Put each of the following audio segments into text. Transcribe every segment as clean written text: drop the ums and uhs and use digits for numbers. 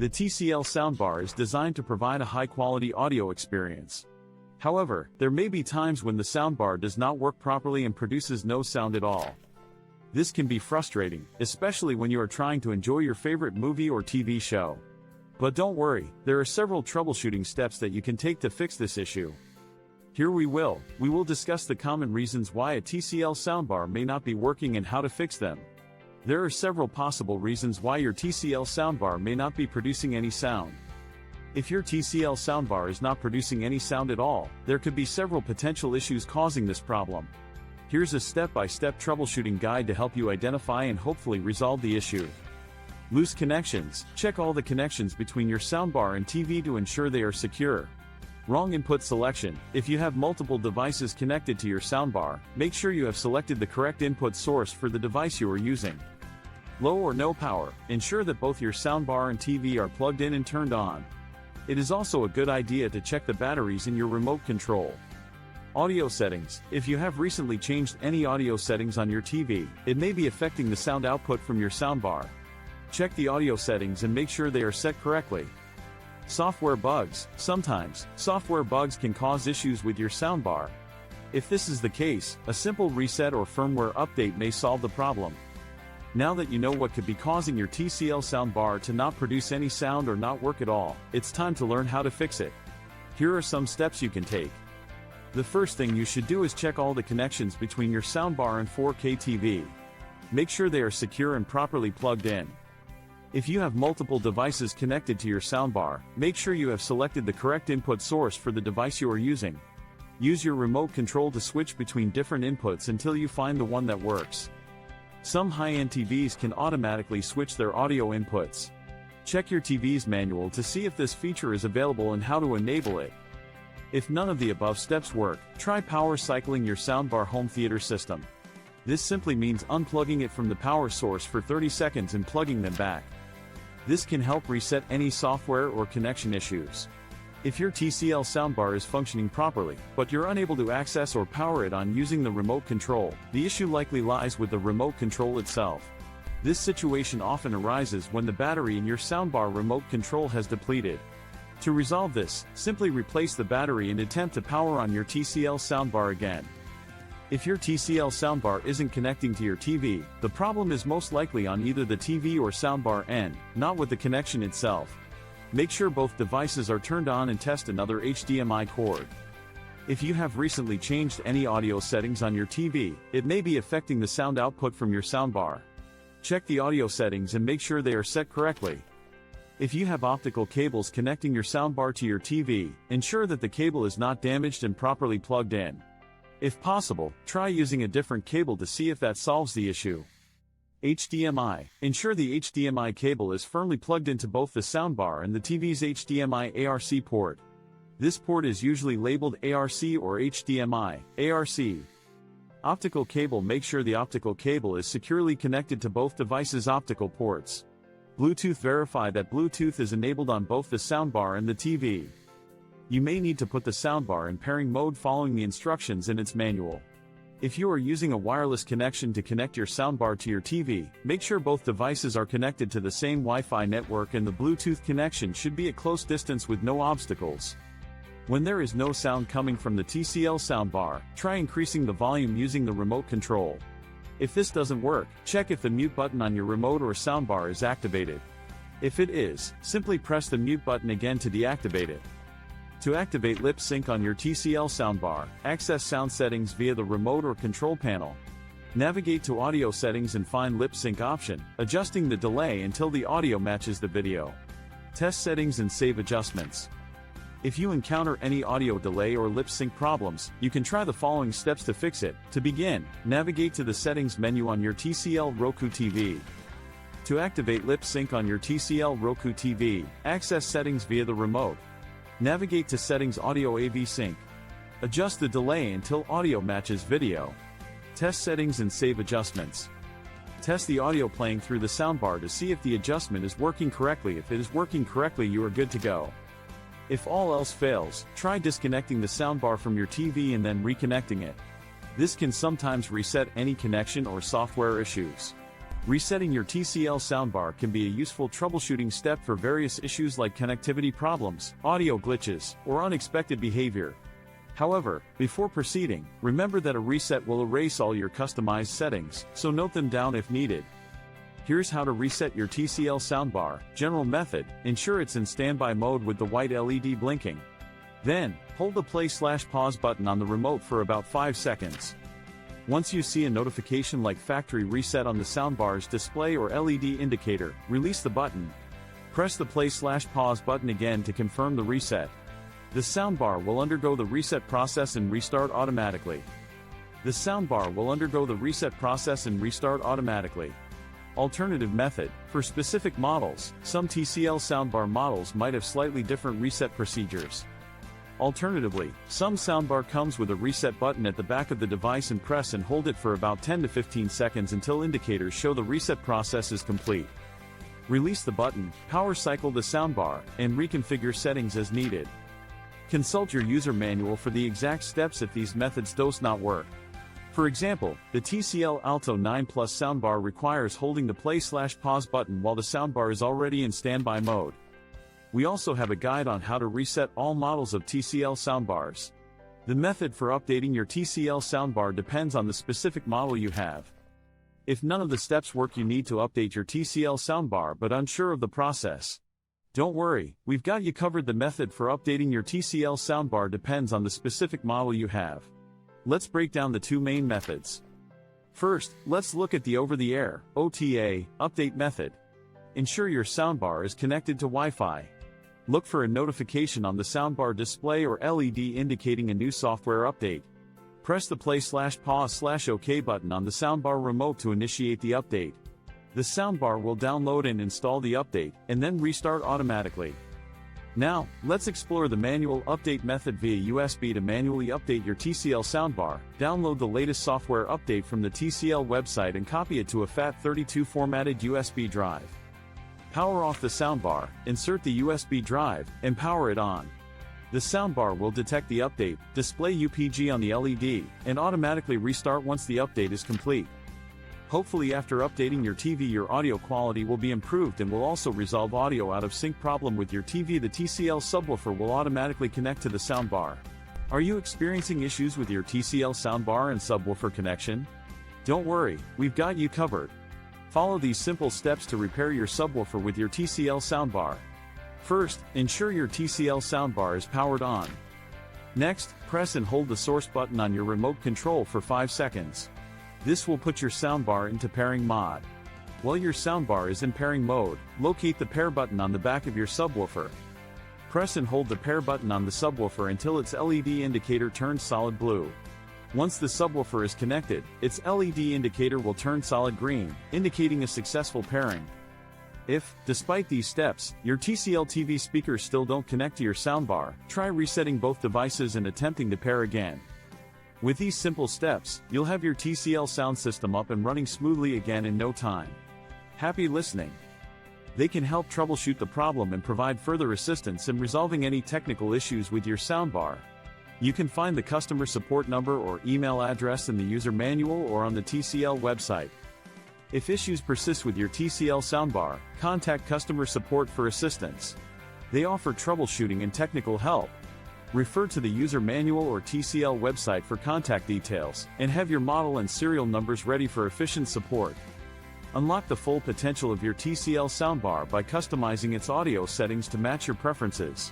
The TCL Soundbar is designed to provide a high-quality audio experience. However, there may be times when the soundbar does not work properly and produces no sound at all. This can be frustrating, especially when you are trying to enjoy your favorite movie or TV show. But don't worry, there are several troubleshooting steps that you can take to fix this issue. Here we will discuss the common reasons why a TCL soundbar may not be working and how to fix them. There are several possible reasons why your TCL soundbar may not be producing any sound. If your TCL soundbar is not producing any sound at all, there could be several potential issues causing this problem. Here's a step-by-step troubleshooting guide to help you identify and hopefully resolve the issue. Loose connections. Check all the connections between your soundbar and TV to ensure they are secure. Wrong input selection. If you have multiple devices connected to your soundbar, make sure you have selected the correct input source for the device you are using. Low or no power. Ensure that both your soundbar and TV are plugged in and turned on. It is also a good idea to check the batteries in your remote control. Audio settings. If you have recently changed any audio settings on your TV, it may be affecting the sound output from your soundbar. Check the audio settings and make sure they are set correctly. Software bugs. Sometimes, software bugs can cause issues with your soundbar. If this is the case, a simple reset or firmware update may solve the problem. Now that you know what could be causing your TCL soundbar to not produce any sound or not work at all, it's time to learn how to fix it. Here are some steps you can take. The first thing you should do is check all the connections between your soundbar and 4K TV. Make sure they are secure and properly plugged in. If you have multiple devices connected to your soundbar, make sure you have selected the correct input source for the device you are using. Use your remote control to switch between different inputs until you find the one that works. Some high-end TVs can automatically switch their audio inputs. Check your TV's manual to see if this feature is available and how to enable it. If none of the above steps work, try power cycling your soundbar home theater system. This simply means unplugging it from the power source for 30 seconds and plugging them back. This can help reset any software or connection issues. If your TCL soundbar is functioning properly, but you're unable to access or power it on using the remote control, the issue likely lies with the remote control itself. This situation often arises when the battery in your soundbar remote control has depleted. To resolve this, simply replace the battery and attempt to power on your TCL soundbar again. If your TCL soundbar isn't connecting to your TV, the problem is most likely on either the TV or soundbar end, not with the connection itself. Make sure both devices are turned on and test another HDMI cord. If you have recently changed any audio settings on your TV, it may be affecting the sound output from your soundbar. Check the audio settings and make sure they are set correctly. If you have optical cables connecting your soundbar to your TV, ensure that the cable is not damaged and properly plugged in. If possible, try using a different cable to see if that solves the issue. HDMI. Ensure the HDMI cable is firmly plugged into both the soundbar and the TV's HDMI ARC port. This port is usually labeled ARC or HDMI, ARC. Optical cable. Make sure the optical cable is securely connected to both devices' optical ports. Bluetooth. Verify that Bluetooth is enabled on both the soundbar and the TV. You may need to put the soundbar in pairing mode following the instructions in its manual. If you are using a wireless connection to connect your soundbar to your TV, make sure both devices are connected to the same Wi-Fi network and the Bluetooth connection should be at close distance with no obstacles. When there is no sound coming from the TCL soundbar, try increasing the volume using the remote control. If this doesn't work, check if the mute button on your remote or soundbar is activated. If it is, simply press the mute button again to deactivate it. To activate lip sync on your TCL soundbar, access sound settings via the remote or control panel. Navigate to audio settings and find lip sync option, adjusting the delay until the audio matches the video. Test settings and save adjustments. If you encounter any audio delay or lip sync problems, you can try the following steps to fix it. To begin, navigate to the settings menu on your TCL Roku TV. To activate lip sync on your TCL Roku TV, access settings via the remote. Navigate to Settings Audio AV Sync. Adjust the delay until audio matches video. Test settings and save adjustments. Test the audio playing through the soundbar to see if the adjustment is working correctly. If it is working correctly, you are good to go. If all else fails, try disconnecting the soundbar from your TV and then reconnecting it. This can sometimes reset any connection or software issues. Resetting your TCL soundbar can be a useful troubleshooting step for various issues like connectivity problems, audio glitches, or unexpected behavior. However, before proceeding, remember that a reset will erase all your customized settings, so note them down if needed. Here's how to reset your TCL soundbar. General method: ensure it's in standby mode with the white LED blinking. Then, hold the play/pause button on the remote for about 5 seconds. Once you see a notification like factory reset on the soundbar's display or LED indicator, release the button. Press the play/pause button again to confirm the reset. The soundbar will undergo the reset process and restart automatically. Alternative method: for specific models, some TCL soundbar models might have slightly different reset procedures. Alternatively, some soundbar comes with a reset button at the back of the device, and press and hold it for about 10 to 15 seconds until indicators show the reset process is complete. Release the button, power cycle the soundbar, and reconfigure settings as needed. Consult your user manual for the exact steps if these methods do not work. For example, the TCL Alto 9 Plus soundbar requires holding the play/pause button while the soundbar is already in standby mode. We also have a guide on how to reset all models of TCL soundbars. The method for updating your TCL soundbar depends on the specific model you have. If none of the steps work, you need to update your TCL soundbar but unsure of the process. Don't worry, we've got you covered. The method for updating your TCL soundbar depends on the specific model you have. Let's break down the two main methods. First, let's look at the over-the-air (OTA) update method. Ensure your soundbar is connected to Wi-Fi. Look for a notification on the soundbar display or LED indicating a new software update. Press the play/pause/OK button on the soundbar remote to initiate the update. The soundbar will download and install the update, and then restart automatically. Now, let's explore the manual update method via USB. To manually update your TCL soundbar, download the latest software update from the TCL website and copy it to a FAT32 formatted USB drive. Power off the soundbar, insert the USB drive, and power it on. The soundbar will detect the update, display UPG on the LED, and automatically restart once the update is complete. Hopefully, after updating your TV, your audio quality will be improved and will also resolve audio out of sync problem with your TV. The TCL subwoofer will automatically connect to the soundbar. Are you experiencing issues with your TCL soundbar and subwoofer connection? Don't worry, we've got you covered. Follow these simple steps to repair your subwoofer with your TCL soundbar. First, ensure your TCL soundbar is powered on. Next, press and hold the source button on your remote control for 5 seconds. This will put your soundbar into pairing mode. While your soundbar is in pairing mode, locate the pair button on the back of your subwoofer. Press and hold the pair button on the subwoofer until its LED indicator turns solid blue. Once the subwoofer is connected, its LED indicator will turn solid green, indicating a successful pairing. If, despite these steps, your TCL TV speakers still don't connect to your soundbar, try resetting both devices and attempting to pair again. With these simple steps, you'll have your TCL sound system up and running smoothly again in no time. Happy listening! They can help troubleshoot the problem and provide further assistance in resolving any technical issues with your soundbar. You can find the customer support number or email address in the user manual or on the TCL website. If issues persist with your TCL soundbar, contact customer support for assistance. They offer troubleshooting and technical help. Refer to the user manual or TCL website for contact details, and have your model and serial numbers ready for efficient support. Unlock the full potential of your TCL soundbar by customizing its audio settings to match your preferences.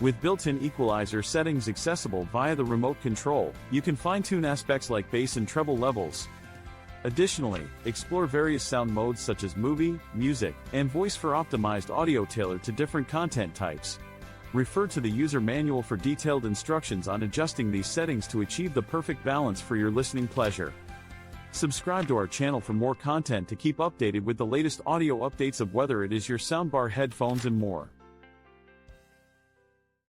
With built-in equalizer settings accessible via the remote control, you can fine-tune aspects like bass and treble levels. Additionally, explore various sound modes such as movie, music, and voice for optimized audio tailored to different content types. Refer to the user manual for detailed instructions on adjusting these settings to achieve the perfect balance for your listening pleasure. Subscribe to our channel for more content to keep updated with the latest audio updates of whether it is your soundbar, headphones, and more.